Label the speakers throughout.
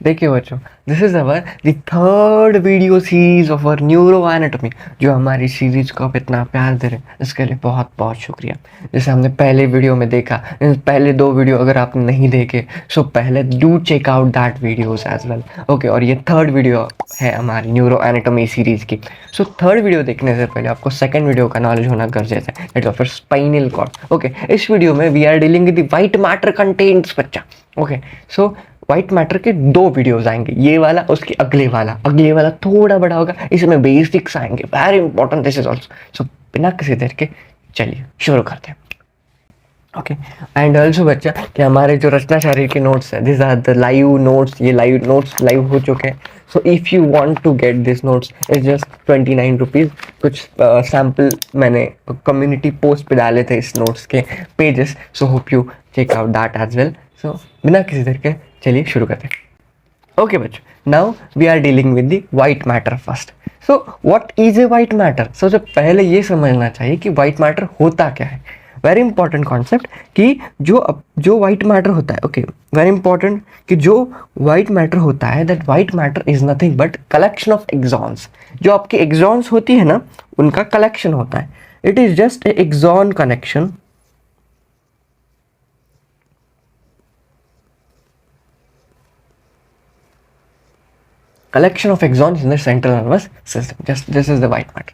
Speaker 1: देखिए बच्चों, this is our the third video series of our neuro anatomy. जो हमारी सीरीज को आप इतना प्यार दे रहे हैं इसके लिए बहुत बहुत शुक्रिया। जैसे हमने पहले वीडियो में देखा, पहले दो वीडियो अगर आपने नहीं देखे सो पहले do check out that videos as well. Okay, और ये थर्ड वीडियो है हमारी न्यूरो एनाटॉमी सीरीज की। सो थर्ड वीडियो देखने से पहले आपको सेकंड वीडियो का नॉलेज होना गर्जेस है, that of spinal cord. Okay, इस वीडियो में we are dealing with the white matter contents बच्चा। ओके, सो व्हाइट मैटर के दो वीडियोस आएंगे, ये वाला उसके अगले वाला थोड़ा बड़ा होगा, इसमें बेसिक्स आएंगे, very important this is also. So बिना किसी देर के चलिए शुरू करते हैं। ओके, एंड ऑल्सो बच्चा कि हमारे जो रचना शायरी के नोट्स है, this are the live notes, ये लाइव नोट्स लाइव हो चुके हैं। So if you want to get this notes it's just 29 rupees. कुछ सैम्पल मैंने कम्युनिटी पोस्ट पे डाले थे इस नोट्स के pages, so hope you check out that as well. So बिना किसी देर के चलिए शुरू करते हैं। ओके बच्चों, now we are dealing with the white matter first. So what is a white matter? सबसे पहले ये समझना चाहिए कि व्हाइट मैटर होता क्या है। वेरी इंपॉर्टेंट कॉन्सेप्ट कि जो व्हाइट मैटर होता है, ओके, वेरी इंपॉर्टेंट कि जो व्हाइट मैटर होता है, that white matter is nothing but collection of axons. जो आपकी एक्सॉन्स होती है ना, उनका कलेक्शन होता है। It is just a axon connection, collection of axons in the central nervous system. Just this is the white matter.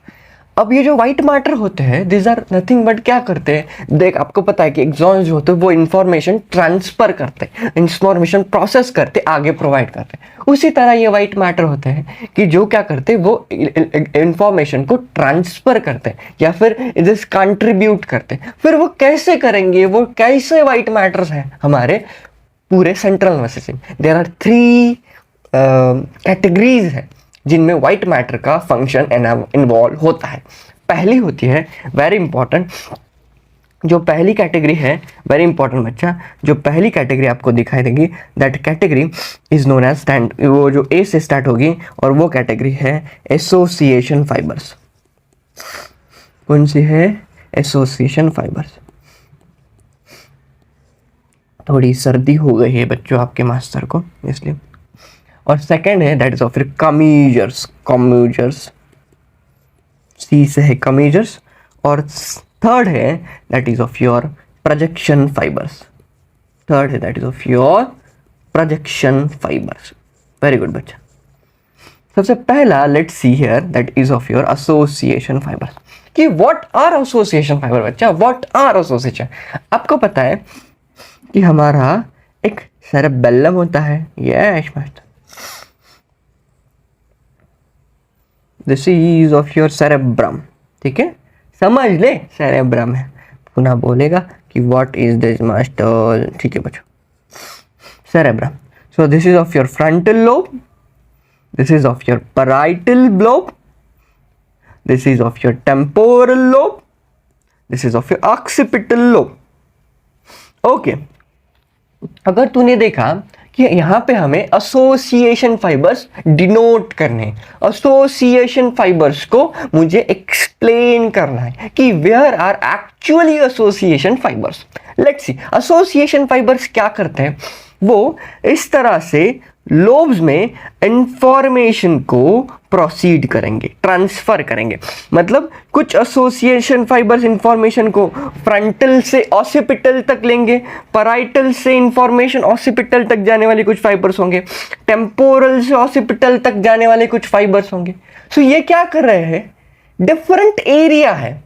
Speaker 1: अब ये जो व्हाइट मैटर होते हैं, दिस आर नथिंग बट क्या करते हैं, देख आपको पता है कि एक्सॉन्स जो होते हैं वो इंफॉर्मेशन ट्रांसफर करते हैं, इंफॉर्मेशन प्रोसेस करते, आगे प्रोवाइड करते हैं। उसी तरह ये व्हाइट मैटर होते हैं कि जो क्या करते हैं, वो इंफॉर्मेशन को ट्रांसफर करते हैं या फिर दिस कंट्रीब्यूट करते हैं। फिर वो कैसे करेंगे, वो कैसे व्हाइट मैटर्स हैं हमारे पूरे central nervous system. There are 3 categories है जिनमें व्हाइट मैटर का फंक्शन इन्वॉल्व होता है। पहली होती है वेरी इंपॉर्टेंट, जो पहली कैटेगरी है, वेरी इंपॉर्टेंट बच्चा, जो पहली कैटेगरी आपको दिखाई देगी, that category is known as stand, वो जो ए से स्टार्ट होगी, और वो कैटेगरी है एसोसिएशन फाइबर्स। कौन सी है? Association fibres. थोड़ी सर्दी हो गई है बच्चों आपके मास्टर को, इसलिए। और सेकंड है दैट इज ऑफ कम्यूजर्स, सी से है कम्यूजर्स। और थर्ड है that is of your projection fibres. Very good बच्चा। सबसे पहला let's see here that is of your association fibres. कि व्हाट आर एसोसिएशन फाइबर बच्चा, व्हाट आर एसोसिएशन? आपको पता है कि हमारा एक सेरेबेलम होता है, yes master, this is of your cerebrum. ठीक है, समझ ले सेरेब्रम है। पुनः बोलेगा कि व्हाट इज दिस मास्टर। ठीक है बच्चों, cerebrum. So this is of your frontal lobe, this is of your parietal lobe, this is of your temporal lobe, this is of your occipital lobe. Okay, अगर तूने देखा कि यहाँ पे हमें एसोसिएशन फाइबर्स डिनोट करने हैं, एसोसिएशन फाइबर्स को मुझे एक्सप्लेन करना है कि where are actually association fibers. Let's see, association fibers क्या करते हैं, वो इस तरह से लोब्स में इंफॉर्मेशन को प्रोसीड करेंगे, ट्रांसफर करेंगे। मतलब कुछ एसोसिएशन फाइबर्स इंफॉर्मेशन को फ्रंटल से ऑसिपिटल तक लेंगे, पैराइटल से इंफॉर्मेशन ऑसिपिटल तक जाने वाले कुछ फाइबर्स होंगे, टेम्पोरल से ऑसिपिटल तक जाने वाले कुछ फाइबर्स होंगे। सो ये क्या कर रहे हैं, डिफरेंट एरिया है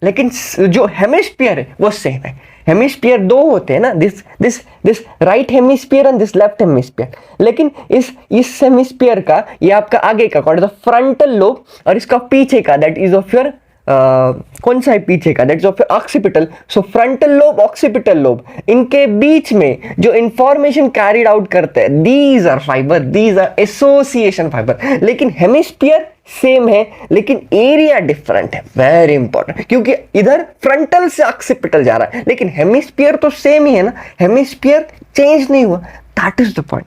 Speaker 1: लेकिन जो हेमिस्फीयर है वो सेम है। हेमिस्फीयर दो होते हैं ना, this right hemisphere and this left hemisphere. लेकिन इस हेमिस्फीयर का, ये आपका आगे का कॉर्ड फ्रंटल लोब, और इसका पीछे का दैट इज ऑफ योर कौन सा है पीछे का, that is of your occipital. So frontal lobe, occipital lobe, इनके बीच में जो इंफॉर्मेशन कैरिड आउट करते हैं, these are fiber, these are association fiber. लेकिन हेमिस्फीयर सेम है लेकिन एरिया डिफरेंट है। वेरी इंपॉर्टेंट, क्योंकि इधर फ्रंटल से ऑक्सीपिटल जा रहा है लेकिन हेमिस्फीयर तो सेम ही है ना, हेमिस्फीयर चेंज नहीं हुआ। That is the point.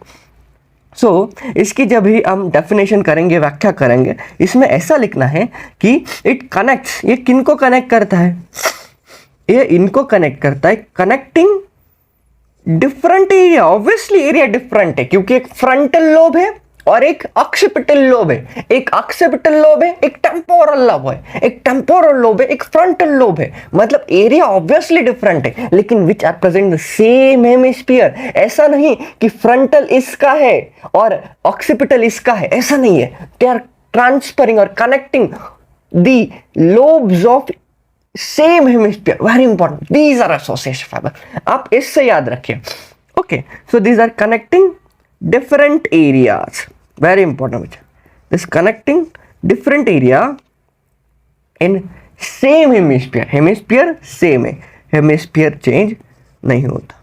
Speaker 1: So इसकी जब भी हम डेफिनेशन करेंगे, व्याख्या करेंगे, इसमें ऐसा लिखना है कि इट कनेक्ट्स, ये किनको कनेक्ट करता है, ये इनको कनेक्ट करता है, connecting different area, obviously area different है क्योंकि एक फ्रंटल लोब है और एक ऑक्सिपिटल लोब है, एक ऑक्सिपिटल लोब है, एक टेम्पोरल लोब है, एक टेम्पोरल लोब है, एक फ्रंटल लोब है, मतलब एरिया ऑब्वियसली डिफरेंट है, लेकिन which are present the same hemisphere. ऐसा नहीं कि फ्रंटल इसका है और ऑक्सिपिटल इसका है, ऐसा नहीं है। दे आर ट्रांसफरिंग और connecting the lobes of same hemisphere, very important, these are association fiber, आप इससे याद रखिए। Okay, so these are connecting different areas, very important bachcha, this connecting different area in same hemisphere, hemisphere same है, hemisphere change नहीं होता।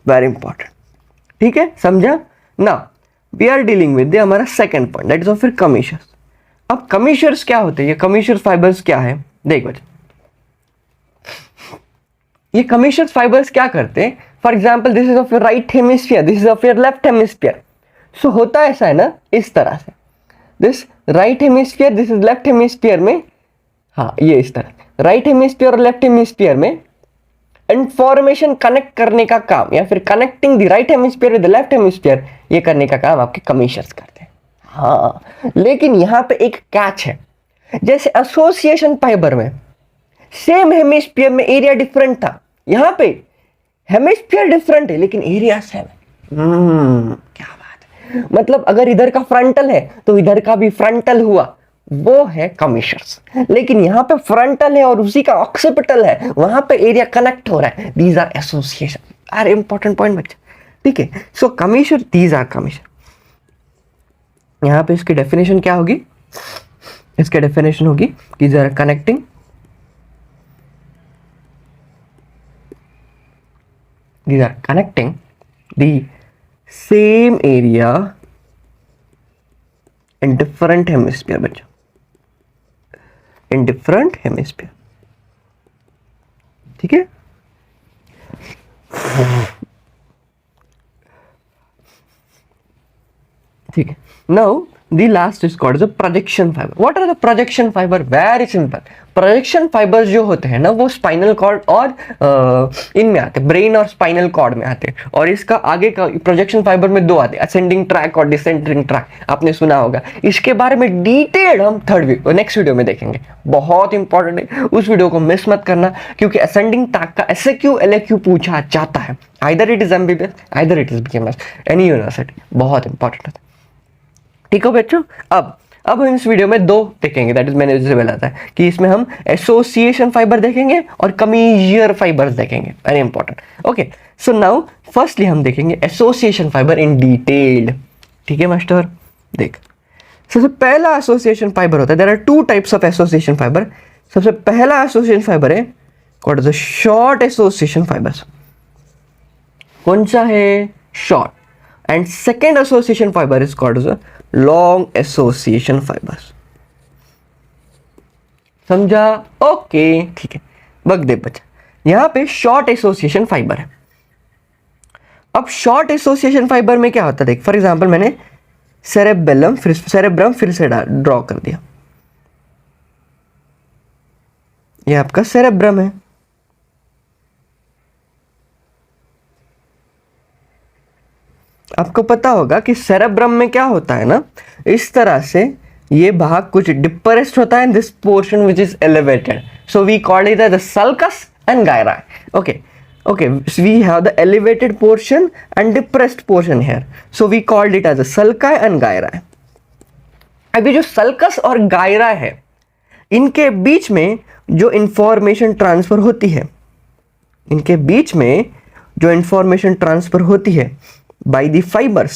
Speaker 1: very important, ठीक है, समझा ना। वी आर डीलिंग विद हमारा second point, that is of फिर कमीशर्स। अब कमीशर्स क्या होते हैं, ये कमीशर्स फाइबर्स क्या है, देख बच्चा, ये कमीशर्स फाइबर्स क्या करते हैं, for example this is of your right hemisphere, this is of your left hemisphere. So होता ऐसा है ना, इस तरह से, this right hemisphere, this is left hemisphere में, हाँ ये इस तरह राइट हेमिस्फीयर और लेफ्ट हेमिस्फीयर में इंफॉर्मेशन कनेक्ट करने का काम, या फिर connecting the right hemisphere with the left hemisphere, ये करने का काम आपके कमीशर्स करते हैं। हाँ, लेकिन यहां पे एक कैच है, जैसे एसोसिएशन फाइबर में सेम हेमिस्फीयर में एरिया डिफरेंट था, यहां पे हेमिस्फीयर डिफरेंट है लेकिन एरिया सेम है। क्या बात है, मतलब अगर इधर का फ्रंटल है तो इधर का भी फ्रंटल हुआ, वो है कमीशर्स। लेकिन यहां पे फ्रंटल है और उसी का ऑक्सिपिटल है, वहां पे एरिया कनेक्ट हो रहा है, these are association, are important point बच्चा, ठीक है। So commissure, these are commissure. यहां पे इसकी डेफिनेशन क्या होगी, इसकी डेफिनेशन होगी कि these are connecting these are connecting the same area in different hemisphere बच्चों, in different hemisphere, ठीक है। ठीक है, now the last is called the projection fiber. What are the projection fiber? Very simple. Projection fibres जो होते हैं ना, वो स्पाइनल कॉर्ड और इनमें आते हैं, ब्रेन और स्पाइनल कॉर्ड में आते हैं। और इसका आगे का प्रोजेक्शन फाइबर में दो आते हैं, असेंडिंग ट्रैक और डिसेंडिंग ट्रैक, आपने सुना होगा। इसके बारे में डिटेल हम नेक्स्ट वीडियो में देखेंगे, बहुत इंपॉर्टेंट है, उस वीडियो को मिस मत करना, क्योंकि असेंडिंग ट्रैक का SAQ LAQ पूछा जाता है, either it is MBBS, either it is BMS, any university, बहुत इंपॉर्टेंट है, ठीक है बच्चों। अब हम इस वीडियो में दो देखेंगे, दैट इज मैंने जैसे बोला था कि इसमें हम एसोसिएशन फाइबर देखेंगे और कमीशियर फाइबर्स देखेंगे, very important. Okay, so now firstly हम देखेंगे एसोसिएशन फाइबर इन डिटेल, ठीक है मास्टर। देख, सबसे पहला एसोसिएशन फाइबर होता है, there are two types of association fiber. सबसे पहला एसोसिएशन फाइबर है called the short association fibers. कौन सा है, short. And second association fiber is called the long association fibers. समझा, ओके, ठीक है। बग दे बच्चा, यहां पे शॉर्ट एसोसिएशन फाइबर है। अब शॉर्ट एसोसिएशन फाइबर में क्या होता है, देख फॉर एग्जांपल मैंने सेरेब्रम फिर से ड्रॉ कर दिया, ये आपका सेरेब्रम है। आपको पता होगा कि सेरेब्रम में क्या होता है ना, इस तरह से ये भाग कुछ डिप्रेस्ड होता है, this portion which is elevated, so we call it the sulcus and gyri. Okay, we have the elevated portion and depressed portion here, so we called it as a sulci and gyri. अभी जो sulcus और गायरा है, इनके बीच में जो information transfer होती है, इनके बीच में जो इंफॉर्मेशन ट्रांसफर होती है by the fibers,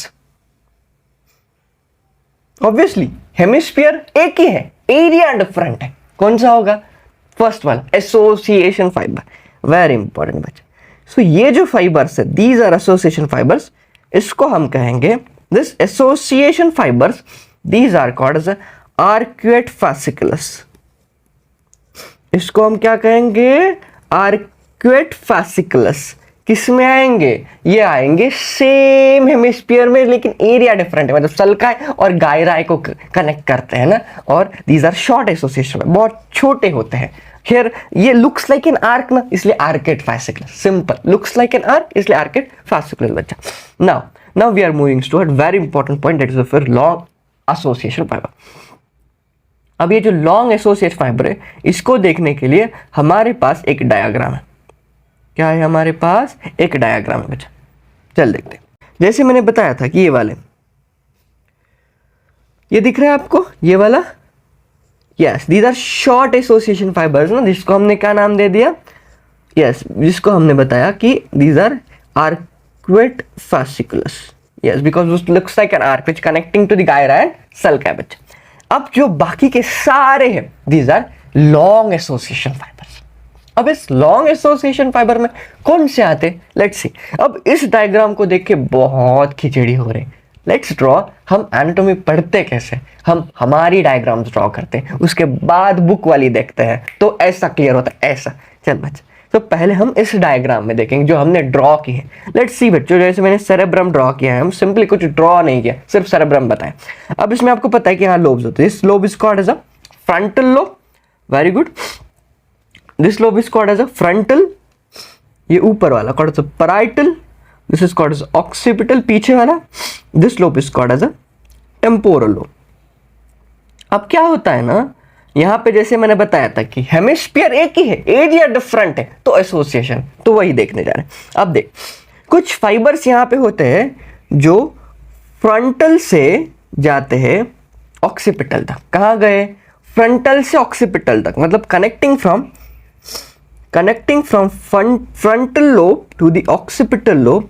Speaker 1: obviously hemisphere एक ही है, एरिया डिफरेंट है, कौन सा होगा, first one, association fibre, very important बच्चा। सो ये जो फाइबर्स है, दीज आर एसोसिएशन फाइबर्स, इसको हम कहेंगे this association fibers, these are called as arcuate fasciculus। इसको हम क्या कहेंगे, आर्क्वेट fasciculus। किस में आएंगे, ये आएंगे सेम हेमिस्फीयर में, लेकिन एरिया डिफरेंट है, मतलब सल्काई और गायराई को कनेक्ट करते हैं ना। और दीज आर शॉर्ट एसोसिएशन, बहुत छोटे होते हैं, हियर ये लुक्स लाइक एन आर्क ना, इसलिए arcade fasciculus, simple, looks like an arc इसलिए आर्केड fasciculus बच्चा। Now we are moving to a very important point, that is फिर लॉन्ग एसोसिएशन फाइबर। अब ये जो लॉन्ग एसोसिएशन फाइबर है, इसको देखने के लिए हमारे पास एक डायग्राम है। क्या है हमारे पास? एक डायग्राम है बच्चा, चल देखते हैं। जैसे मैंने बताया था कि ये दिख रहा है आपको, ये वाला, yes, these are short association fibers ना, जिसको हमने क्या नाम दे दिया, यस, जिसको हमने बताया कि these are arcuate fasciculus, yes, because this looks like an arc which connecting to the gyri and cell cavity. अब जो बाकी के सारे हैं, these are long association fibres. अब इस लॉन्ग एसोसिएशन फाइबर में कौन से आते, लेट्स सी। अब इस डायग्राम को देख के बहुत खिचड़ी हो रही। लेट्स ड्रॉ, हम एनाटॉमी पढ़ते कैसे, हम हमारी डायग्राम्स ड्रॉ करते हैं, उसके बाद बुक वाली देखते हैं, तो ऐसा क्लियर होता है, ऐसा। चल बच्चे, तो पहले हम इस डायग्राम में देखेंगे जो हमने ड्रॉ की है। लेट्स सी बच्चों, जैसे मैंने सेरेब्रम ड्रॉ किया है, हम सिंपली कुछ ड्रॉ नहीं किया, सिर्फ सेरेब्रम बताएं। अब इसमें आपको पता है कि हाँ लोब्स होते हैं। This lobe is called as a frontal lobe, very good. This lobe is called as a frontal, ये ऊपर वाला called as a parietal, this is called as occipital, पीछे वाला। This lobe is called as a temporal lobe. अब क्या होता है ना, यहां पे जैसे मैंने बताया था कि हेमिस्फीयर एक ही है, एरिया डिफरेंट है, तो एसोसिएशन, तो वही देखने जा रहे हैं। अब देख, कुछ फाइबर्स यहां पे होते हैं जो फ्रंटल से जाते हैं ऑक्सीपिटल तक। कहां गए? फ्रंटल से ऑक्सीपिटल तक, मतलब connecting from frontal lobe to the occipital lobe.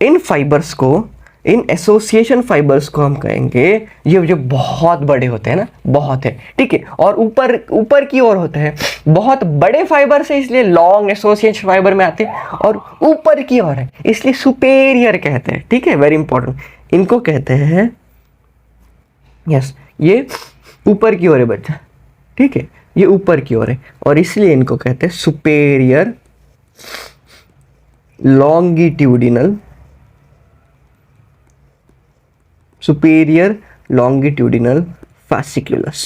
Speaker 1: इन फाइबर्स को, इन एसोसिएशन फाइबर्स को हम कहेंगे, ये जो बहुत बड़े होते हैं ना, बहुत है, ठीक है, और ऊपर की ओर होते हैं, बहुत बड़े फाइबर से इसलिए लॉन्ग एसोसिएशन फाइबर में आते हैं, और ऊपर की ओर है इसलिए सुपेरियर कहते हैं, ठीक है, वेरी इंपॉर्टेंट। इनको कहते हैं, यस, ये ऊपर की ओर है बच्चा, ठीक है, ये ऊपर की ओर है, और इसलिए इनको कहते हैं सुपेरियर लॉन्गिट्यूडिनल fasciculus।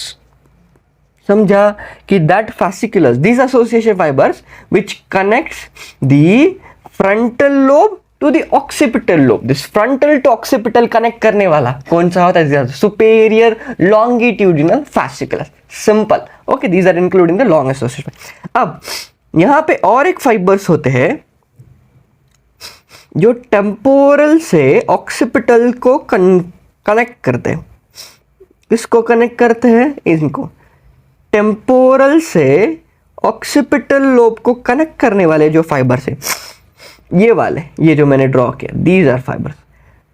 Speaker 1: समझा कि that fasciculus, these association fibers which connects the frontal lobe to the occipital lobe, this frontal to occipital connect करने वाला कौन सा होता है? superior longitudinal fasciculus, simple, okay, these are including the long association। अब यहां पे और एक फाइबर्स होते हैं जो टेम्पोरल से ऑक्सीपिटल को कनेक्ट करते हैं। किसको कनेक्ट करते हैं? इनको, टेम्पोरल से ऑक्सीपिटल लोब को कनेक्ट करने वाले जो फाइबर्स हैं, ये वाले, ये जो मैंने ड्रॉ किया, दीज आर फाइबर्स।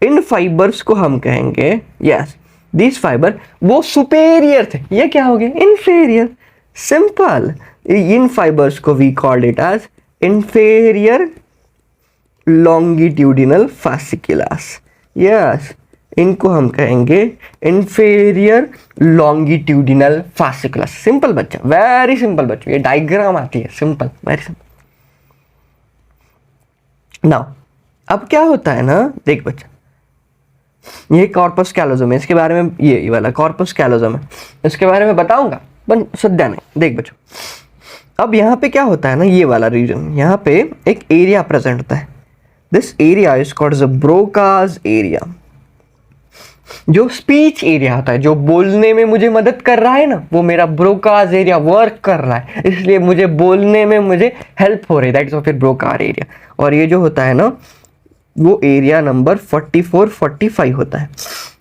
Speaker 1: इन फाइबर्स को हम कहेंगे, यस, दीज फाइबर, वो सुपेरियर थे, ये क्या हो गए? Inferior, simple. इन फाइबर्स को we called it as inferior longitudinal fasciculus, yes, इनको हम कहेंगे इंफेरियर लॉन्गिट्यूडिनल fasciculus। सिंपल बच्चा, वेरी सिंपल बच्चा, ये डायग्राम आती है, सिंपल, वेरी सिंपल। नाउ अब क्या होता है ना, देख बच्चा, ये कॉर्पस कैलोजम है, इसके बारे में, ये वाला कॉर्पस कैलोजम है, इसके बारे में बताऊंगा, पर सद्या नहीं। देख बच्चों, अब यहाँ पे क्या होता है ना, ये वाला रीजन, यहाँ पे एक एरिया प्रेजेंट होता है। This area is called the Broca's area, जो स्पीच एरिया होता है, जो बोलने में मुझे मदद कर रहा है ना, वो मेरा ब्रोकाज एरिया वर्क कर रहा है, इसलिए मुझे बोलने में मुझे हेल्प हो रही है, दैट इज फिर ब्रोकाज एरिया। और ये जो होता है ना, वो एरिया नंबर 44-45 होता है,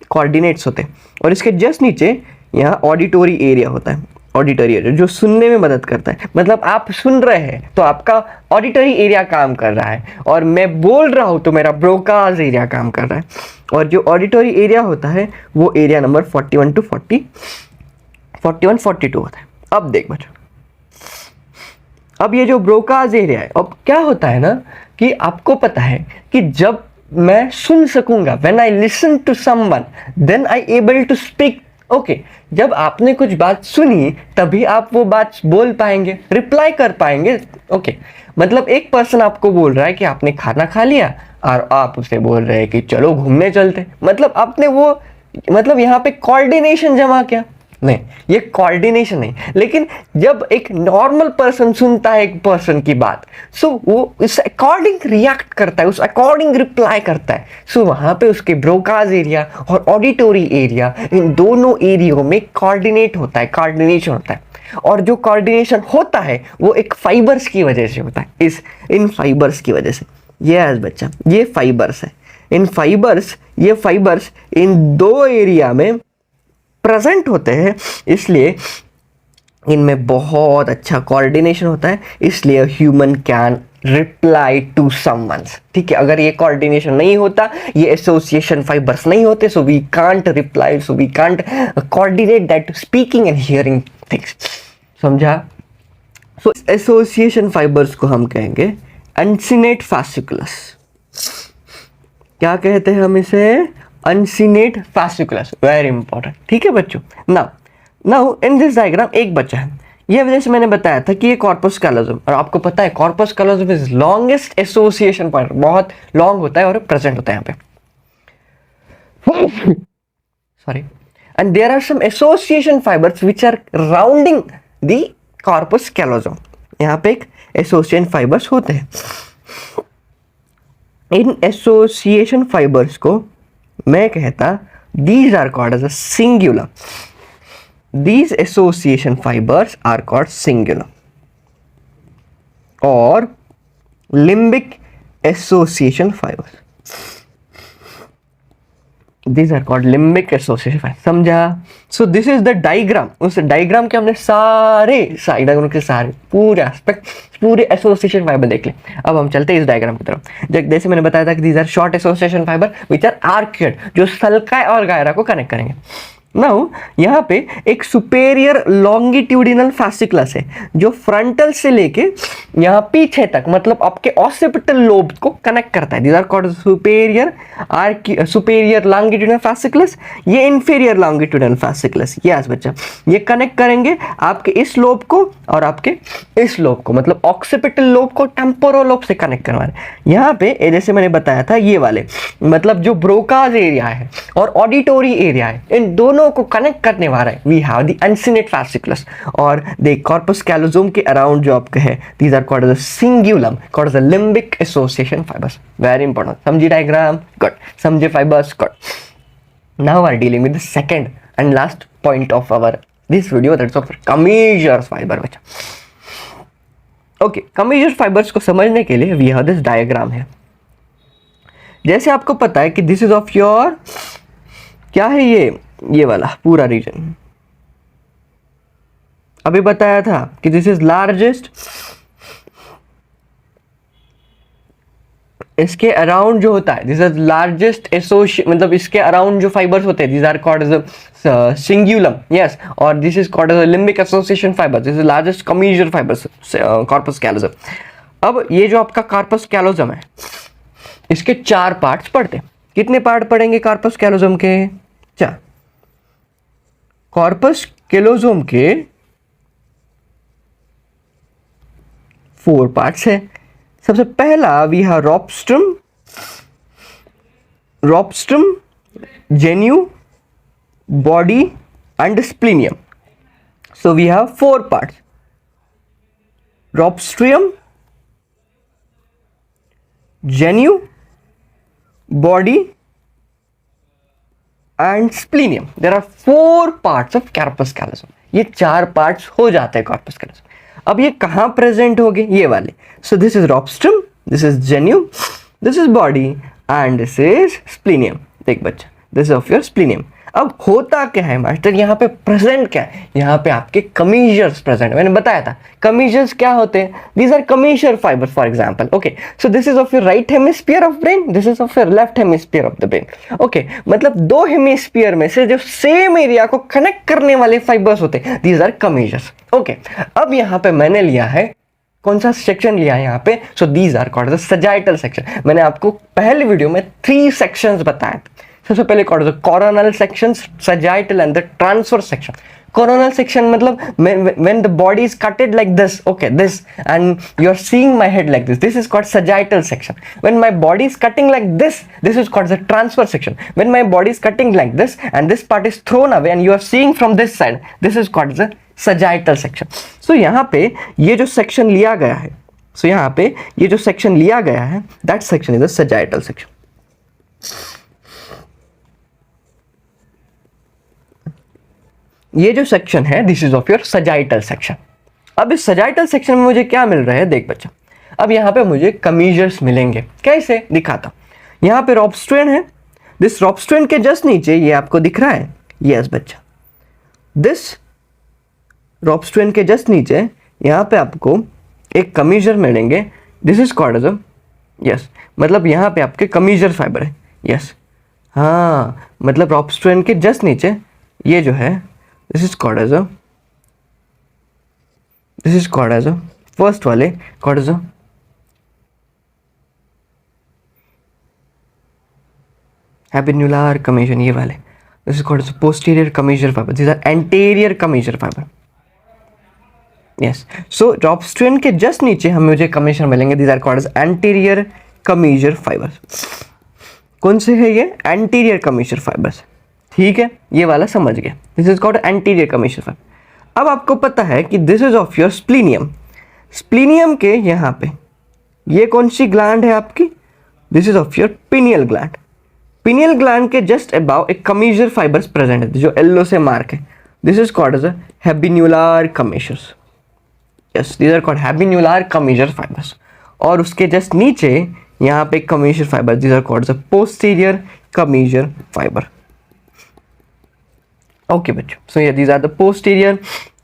Speaker 1: कोऑर्डिनेट्स होते हैं। और इसके जस्ट नीचे यहाँ ऑडिटोरी एरिया होता है, ऑडिटरी एरिया जो सुनने में मदद करता है, मतलब आप सुन रहे हैं तो आपका ऑडिटरी एरिया काम कर रहा है, और मैं बोल रहा हूं तो मेरा ब्रोकाज एरिया काम कर रहा है। और जो ऑडिटरी एरिया होता है वो एरिया नंबर 41-42 होता है। अब देख बच्चों, अब ये जो ब्रोकाज एरिया है, अब क्या होता है ना कि आपको पता है कि जब मैं सुन सकूंगा, when I listen to someone then I able to speak, okay, जब आपने कुछ बात सुनी तभी आप वो बात बोल पाएंगे, रिप्लाई कर पाएंगे, ओके। मतलब एक पर्सन आपको बोल रहा है कि आपने खाना खा लिया, और आप उसे बोल रहे हैं कि चलो घूमने चलते, मतलब आपने वो, मतलब यहाँ पे कोऑर्डिनेशन जमा किया, नहीं, ये कोऑर्डिनेशन नहीं। लेकिन जब एक नॉर्मल पर्सन सुनता है एक पर्सन की बात, सो वो उस अकॉर्डिंग रिएक्ट करता है, उस अकॉर्डिंग रिप्लाई करता है। सो वहां पे उसके ब्रोकाज एरिया और ऑडिटोरी एरिया, इन दोनों एरियो में कोऑर्डिनेट होता है, कोऑर्डिनेशन होता है। और जो कोऑर्डिनेशन होता है वो एक फाइबर्स की वजह से होता है, इन फाइबर्स की वजह से। ये आज बच्चा, ये फाइबर्स है, इन फाइबर्स, ये फाइबर्स इन दो एरिया में प्रेजेंट होते हैं, इसलिए इनमें बहुत अच्छा कोऑर्डिनेशन होता है, इसलिए human can reply to someone. ठीक है, अगर ये कोऑर्डिनेशन नहीं होता, ये एसोसिएशन फाइबर्स नहीं होते, so we can't reply, so we can't coordinate that speaking and hearing things. समझा? सो एसोसिएशन फाइबर्स को हम कहेंगे अनसिनेट fasciculus। क्या कहते हैं हम इसे? Uncinate fasciculus। Very important. ठीक है बच्चों, नाउ इन दिस डायग्राम एक बच्चा है, ये वजह से मैंने बताया था कि ये कॉर्पस कैलोजम, और आपको पता है corpus callosum is longest association point, बहुत लॉन्ग होता है और प्रेजेंट होता है यहाँ पे। Sorry. And there are some association fibers which are rounding the corpus callosum. यहाँ पे एक एसोसिएशन फाइबर्स होते हैं। इन एसोसिएशन फाइबर्स को मैं कहता these are called as a singular. These association fibers are called singular or limbic association fibers. These are called limbic association fibers. समझा? So this is the diagram. उस diagram के हमने सारे diagram के सारे पूरे एस्पेक्ट, पूरे एसोसिएशन फाइबर देख ले। अब हम चलते हैं इस डायग्राम की तरफ। जैसे मैंने बताया था कि these are short association fiber which are arcuate, जो सल्काई और गायरा को कनेक्ट करेंगे। नाउ यहाँ पे एक सुपेरियर लॉन्गिट्यूडिनल fasciculus है जो फ्रंटल से लेके यहाँ पीछे तक, मतलब आपके ऑसिपिटल लोब को कनेक्ट करता है। These are called superior longitudinal fasciculus। ये इंफीरियर लॉन्गिट्यूडिनल fasciculus। यस बच्चा, ये कनेक्ट करेंगे आपके इस लोब को और आपके इस लोब को, मतलब ऑक्सिपिटल लोब को टेम्पोरल लोब से कनेक्ट करवा रहे हैं। यहाँ पे जैसे मैंने बताया था, ये वाले मतलब जो ब्रोकाज एरिया है और ऑडिटोरी एरिया है, इन दोनों को कनेक्ट करने वाला है we have the uncinate fasciculus, और द कॉर्पस कैलोजम के अराउंड जो आपका है these are called as a cingulum, called as a limbic association fibres. Very important. समझी डायग्राम? गुड। समझे fibres? Good. Now are dealing with the second and last point of our this video, that's of commissures fibre. बच्चा okay, commissures fibres को समझने के लिए we have this diagram है। जैसे आपको पता है कि दिस इज ऑफ योर, क्या है ये वाला पूरा रीजन, अभी बताया था कि दिस इज लार्जेस्ट, इसके अराउंड जो होता है दिस इज लार्जेस्ट एसोसिएट, मतलब इसके अराउंड जो फाइबर्स होते हैं these are called as a cingulum. Yes, और this is called as a limbic association fibre. This is largest commissure fibres corpus callosum. अब ये जो आपका कॉर्पस कैलोजम है, इसके 4 पार्ट्स पढ़ते हैं। कितने पार्ट पढ़ेंगे कॉर्पस कैलोजम के? 4। कॉर्पस कैलोजम के 4 पार्ट्स है। सबसे पहला we have rostrum, genu, body and splenium. So we have 4 parts: rostrum, genu, body and splenium. There are 4 parts of corpus callosum. ये 4 parts हो जाते हैं corpus callosum। अब ये कहाँ प्रेजेंट होंगे? ये वाले। So this is rostrum, this is genu, this is body and this is splenium। देख बच्चा, this is of your splenium। अब होता क्या है मास्टर, यहाँ पे प्रेजेंट क्या है? यहाँ पे आपके कमीजर्स प्रेजेंट है। मैंने बताया था कमीजर्स क्या होते हैं। These are commissure fibres for example. Okay, so this is of your right hemisphere of brain, this is of your left hemisphere of the brain. Okay, मतलब 2 हेमिस्फीयर में से जो सेम एरिया को कनेक्ट करने वाले फाइबर्स होते हैं, these are कमीजर्स। Okay, अब यहाँ पे मैंने लिया है कौन सा सेक्शन लिया है यहाँ पे? So these are called the sagittal section. मैंने आपको पहले वीडियो में 3 सेक्शंस बताए थे। सबसे पहले coronal section, sagittal and the transverse section. Coronal section मतलब when the body is cutted like this, okay, this, and you're seeing my head like this is called sagittal section. When my body is cutting like this is called the transverse section. When my body is cutting like this and this part is thrown away and you are seeing from this side, this is called the sagittal section. So यहाँ पे ये जो section लिया गया है, so यहाँ पे ये जो section लिया गया है, that section is the sagittal section. ये जो सेक्शन है this is of your sagittal section. अब इस सजाइटल सेक्शन में मुझे क्या मिल रहा है, देख बच्चा, अब यहाँ पे मुझे कमीजर्स मिलेंगे. कैसे दिखाता, यहाँ पे रॉब्स्ट्रेन है, दिस रॉब्स्ट्रेन के जस्ट नीचे ये आपको दिख रहा है, यस बच्चा, दिस रॉब्स्ट्रेन के जस्ट नीचे यहाँ पे आपको एक कमीजर मिलेंगे. This is called as a, yes, मतलब यहाँ पे आपके कमीजर फाइबर है, यस, हाँ, मतलब रॉब्स्ट्रेन के जस्ट नीचे ये जो है this is called as a first वाले called as a habenular commissure, ये वाले this is called as a posterior commissure fiber, these are anterior commissure fiber. yes, so rostrum के just नीचे हमें मुझे commissure मिलेंगे, these are called as anterior commissure fibers. कौन से है ये anterior commissure fibers, ठीक है, ये वाला समझ गया, this is called anterior commissure fibre. अब आपको पता है कि this is of your splenium. Splenium के यहाँ पे ये कौन सी ग्लैंड है आपकी, this is of your pineal gland. Pineal gland के जस्ट अबाउ एक कमीशर फाइबर्स प्रेजेंट है जो येलो से मार्क है, this is called as habenular commissures. Yes, these are called habenular commissure fibres. और उसके जस्ट नीचे यहाँ पे commissure fibre, these are called as posterior commissure fibre. Okay बच्चों, सो ये these are the posterior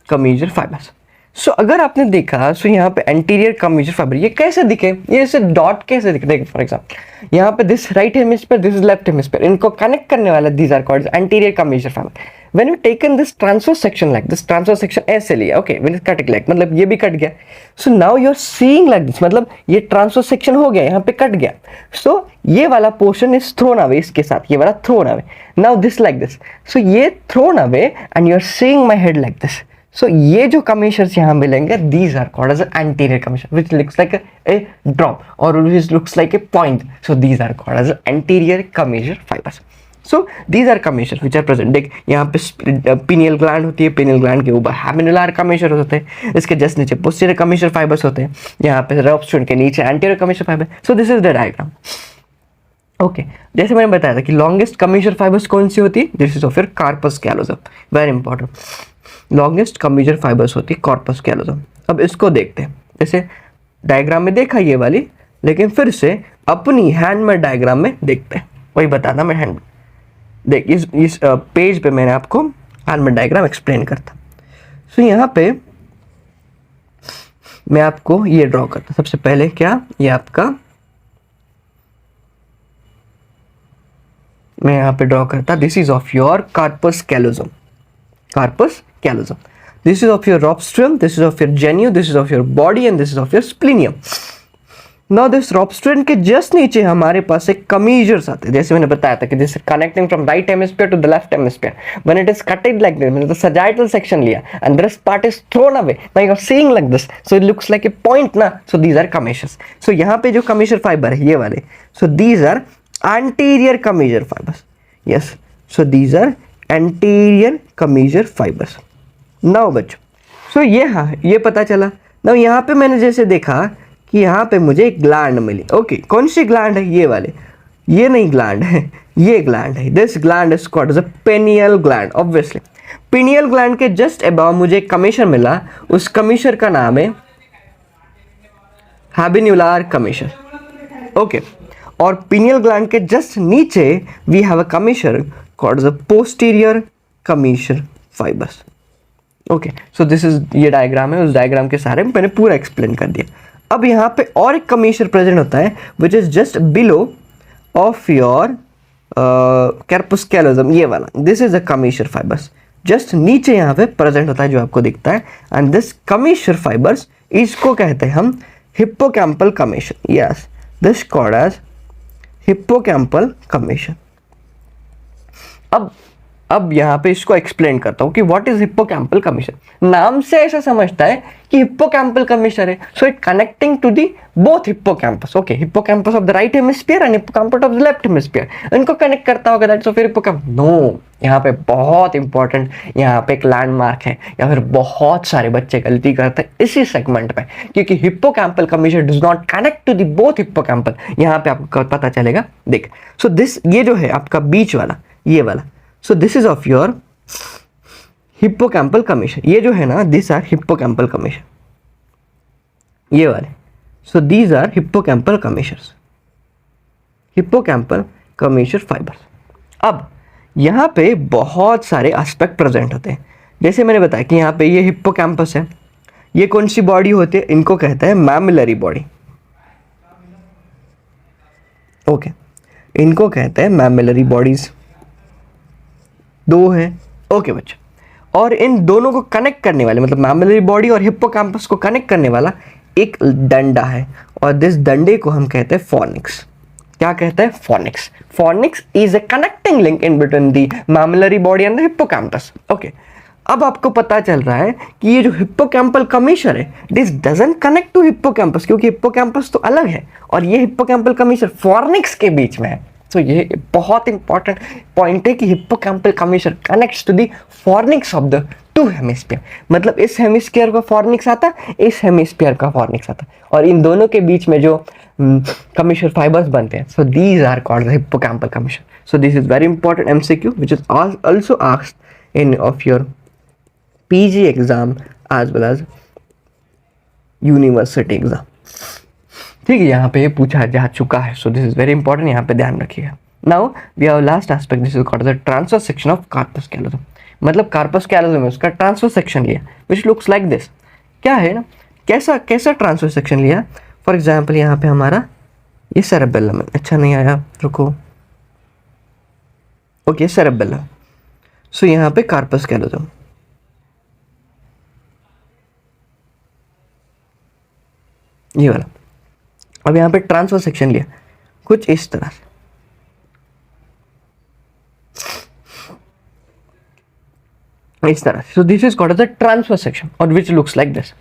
Speaker 1: commissure fibres. So अगर आपने देखा, सो यहाँ पे एंटीरियर कमीजर फाइबर ये कैसे दिखे, ये ऐसे डॉट कैसे दिखे, देखिए फॉर एग्जाम्पल यहाँ पे this right hemisphere, this is left hemisphere, इनको कनेक्ट करने वाला these are called anterior commissure fibre. When you taken this transverse section like this, transverse section ऐसे लिया, okay, when it cut like मतलब ये भी कट गया, so now you are seeing like this, मतलब ये ट्रांसवर्स सेक्शन हो गया, यहाँ पे कट गया, सो ये वाला पोर्शन इज थ्रोन अवे, इसके साथ ये वाला thrown away. Now this like this, so ये thrown away and you are seeing my head like this. So ये जो कमीशर्स यहाँ मिलेंगे, these are called as anterior commissure which looks like a drop और which looks like a point. So these are called as anterior commissure fibres. So these are commissure which are present. देख यहाँ पे pineal gland होती है, pineal gland के ऊपर हैबिनुलर कमीशर होते हैं, इसके जस्ट नीचे पोस्टीरियर कमीशर फाइबर्स होते हैं, यहाँ पे रॉब्स्ट्रेन के नीचे anterior commissure fibre. So this is the diagram. Okay, जैसे मैंने बताया था कि लॉन्गेस्ट कमीशर फाइबर्स कौन सी होती है, this is of your corpus callosum, very important. Longest commissure fibres होती है कॉर्पस कैलोसम. अब इसको देखते हैं, जैसे डायग्राम में देखा ये वाली, लेकिन फिर से अपनी हैंड में डायग्राम में देखते हैं, वही बताना मैं हैंड में. देख इस पेज पे मैंने आपको हैंड में डायग्राम एक्सप्लेन करता. सो यहाँ पे मैं आपको ये ड्रॉ करता. सबसे पहले क्या, ये आपका मैं यहाँ पे ड्रॉ करता, this is of your corpus callosum, corpus callosum. This is of your rostrum, this is of your genu, this is of your body and this is of your splenium. Now this rostrum के just नीचे हमारे पास एक कमीजर्स आते हैं, जैसे मैंने बताया था कि this is connecting from right hemisphere to the left hemisphere. When it is cutted like this, मैंने तो सजाइटल सेक्शन लिया and this part is thrown away, now you are seeing like this, so it looks like a point ना. So these are कमीशर्स. सो यहाँ पे जो कमीशर fibre है ये वाले, so these are anterior commissure fibers. Yes, so these are anterior commissure fibers. Now बच्चों, so ये हाँ ये पता चला. Now यहाँ पे मैंने जैसे देखा कि यहाँ पे मुझे एक ग्लैंड मिली. ओके, कौन सी ग्लैंड है, ये वाले, ये नहीं ग्लैंड है, ये ग्लैंड है. This gland is called as a pineal gland. Obviously pineal gland के जस्ट अबाव मुझे एक कमीशर मिला, उस कमीशर का नाम है हैबिन्युलर कमीशर. ओके, और पिनियल ग्लैंड के जस्ट नीचे we have a commissure called the posterior commissure fibres. Okay, so this is ये डायग्राम है, उस डायग्राम के सारे मैंने पूरा एक्सप्लेन कर दिया. अब यहाँ पे और एक कमीशर प्रेजेंट होता है which is just below of your corpus callosum, ये वाला. This is a commissure fibres, just नीचे यहाँ पे प्रेजेंट होता है जो आपको दिखता है. एंड दिस कमीशर फाइबर्स, इसको कहते हैं हम hippocampal commissure. Yes, this called as hippocampal commissure. अब यहाँ पे इसको एक्सप्लेन करता हूँ कि व्हाट इज हिप्पोकैम्पल कमीशन। नाम से ऐसा समझता है कि हिप्पोकैम्पल कमीशन है, so it connecting to the both hippocampus, okay, hippocampus of the right hemisphere and hippocampus of the left hemisphere, इनको कनेक्ट करता होगा, दैट्स फिर हिप्पोकैम्पस। नो, यहाँ पे बहुत इंपॉर्टेंट, यहाँ पे एक लैंडमार्क है, या फिर बहुत सारे बच्चे गलती करते हैं इसी सेगमेंट पे, क्योंकि hippocampal commission does not connect to the both hippocampal. यहाँ पे आपको पता चलेगा, देख, सो दिस, ये जो है आपका बीच वाला, ये वाला, so this is of your hippocampal commission, ये जो है ना, these are hippocampal commission, ये वाले, so these are hippocampal commissions, hippocampal commissure fibers। अब यहाँ पे बहुत सारे एस्पेक्ट प्रेजेंट होते हैं, जैसे मैंने बताया कि यहाँ पे ये हिप्पोकैम्पस है, ये कौन सी बॉडी होती है, इनको कहते हैं मैमिलरी बॉडी, ओके, इनको कहते हैं मैमिलरी बॉडीज, दो हैं, ओके बच्चों। और इन दोनों को कनेक्ट करने वाले, मतलब मैमिलरी बॉडी और हिप्पोकैम्पस को कनेक्ट करने वाला एक डंडा है, और दिस डंडे को हम कहते हैं फॉर्निक्स। क्या कहते हैं? Fornix. Fornix is a connecting link in between the mammillary body and the hippocampus, okay. अब आपको पता चल रहा है कि ये जो हिप्पोकैम्पल कमीशन है, this doesn't connect to hippocampus, क्योंकि हिप्पोकैम्पस तो अलग है और ये हिप्पोकैम्पल कमीशन फॉर्निक्स के बीच में है। तो ये बहुत इंपॉर्टेंट पॉइंट है कि hippocampal commission connects to the fornix of the two hemisphere, मतलब इस हेमिस्फीयर का फॉर्निक्स आता, इस हेमिस्फीयर का फॉर्निक्स आता, और इन दोनों के बीच में जो कमीशन फाइबर्स बनते हैं, so these are called the hippocampal commission. So this is very important MCQ which is also asked in of your PG exam as well as university exam, ठीक है, यहाँ पे ये पूछा जा चुका है। So this is very important, यहाँ पे ध्यान रखिएगा। Now we have last aspect, this is called the transverse section of corpus callosum, मतलब कार्पस कैलोसम में उसका ट्रांसवर्स सेक्शन लिया विच लुक्स लाइक दिस। क्या है ना, कैसा कैसा ट्रांसवर्स सेक्शन लिया, फॉर एग्जाम्पल यहाँ पे हमारा ये सेरेबेलम, अच्छा नहीं आया, रुको, ओके, सेरेबेलम। सो यहाँ पे कार्पस कैलोसम, ये वाला। अब यहाँ पे ट्रांसफर सेक्शन लिया कुछ इस तरह से, इस तरह से। सो this is called the transfer section और विच लुक्स लाइक दिस।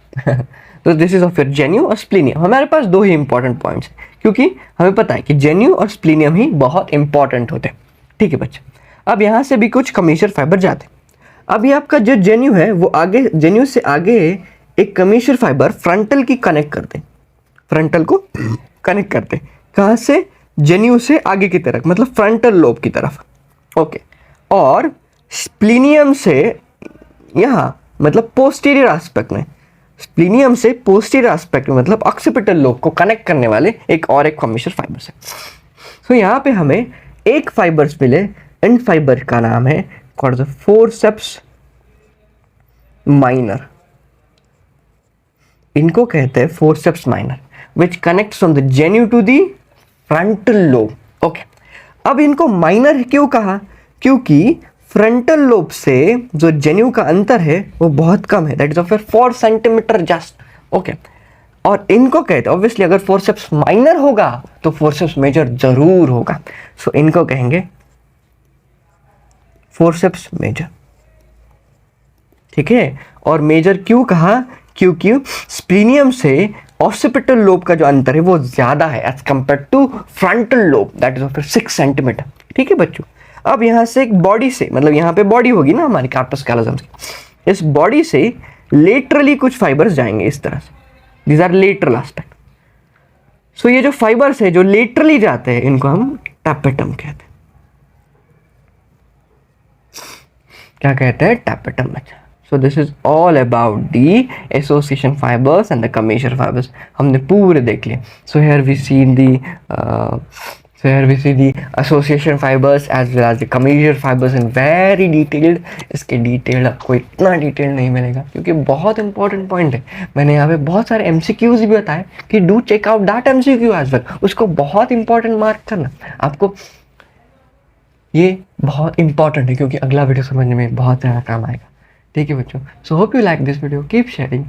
Speaker 1: तो दिस इज ऑफ योर जेन्यू और स्प्लीनियम। हमारे पास दो ही इंपॉर्टेंट पॉइंट्स हैं, क्योंकि हमें पता है कि जेन्यू और स्प्लीनियम ही बहुत इंपॉर्टेंट होते हैं, ठीक है बच्चे। अब यहाँ से भी कुछ कमीशन फाइबर जाते हैं। अब ये आपका जो जेन्यू है वो आगे, जेन्यू से आगे एक कमीशन फाइबर फ्रंटल की कनेक्ट करते हैं, फ्रंटल को कनेक्ट करते हैं, कहाँ से? जेन्यू से आगे की तरफ, मतलब फ्रंटल लोब की तरफ, ओके। और स्प्लीनियम से यहाँ, मतलब पोस्टीरियर एस्पेक्ट में, स्प्लीनियम से पोस्टीरियर एस्पेक्ट में, मतलब ऑक्सीपिटल लोब को कनेक्ट करने वाले एक और एक कमीशन फाइबर्स है। सो यहाँ पे हमें एक फाइबर्स मिले, इन फाइबर का नाम है कॉल्ड द फोरसेप्स माइनर, इनको कहते हैं forceps minor, which connects from the genu to the frontal lobe, okay। अब इनको माइनर क्यों कहा? क्योंकि फ्रंटल लोब से जो जेन्यू का अंतर है वो बहुत कम है, that is of 4 centimetre just, okay. और इनको कहते हैं, ऑब्वियसली अगर फोरसेप्स माइनर होगा तो फोरसेप्स मेजर जरूर होगा, सो इनको कहेंगे फोरसेप्स मेजर, ठीक है। और मेजर क्यों कहा? क्योंकि स्प्लीनियम से ऑक्सीपिटल लोब का जो अंतर है वो ज्यादा है as compare to frontal lobe, that is of 6 centimeter, ठीक है बच्चों। अब यहाँ से एक बॉडी से, मतलब यहाँ पे बॉडी होगी ना हमारी कार्पस कैलोसम की, इस बॉडी से लेटरली कुछ फाइबर्स जाएंगे इस तरह से, दीज आर लेटरल एस्पेक्ट। सो ये जो फाइबर्स है जो लेटरली जाते हैं, इनको हम टैपेटम कहते हैं। क्या कहते हैं? टैपेटम, अच्छा। So this is all about the association fibers and the commissure fibers. हमने पूरे देख लिए. So here we see the association fibers as well as the commissure fibers in very detailed. इसके detailed आपको इतना detailed नहीं मिलेगा क्योंकि बहुत important point है. मैंने यहाँ पे बहुत सारे MCQs भी बताए कि do check out that MCQ as well. उसको बहुत important mark करना. आपको ये बहुत important है क्योंकि अगला वीडियो समझने में बहुत ज़्यादा काम आएगा. ठीक है बच्चों, सो hope you like this video, keep sharing.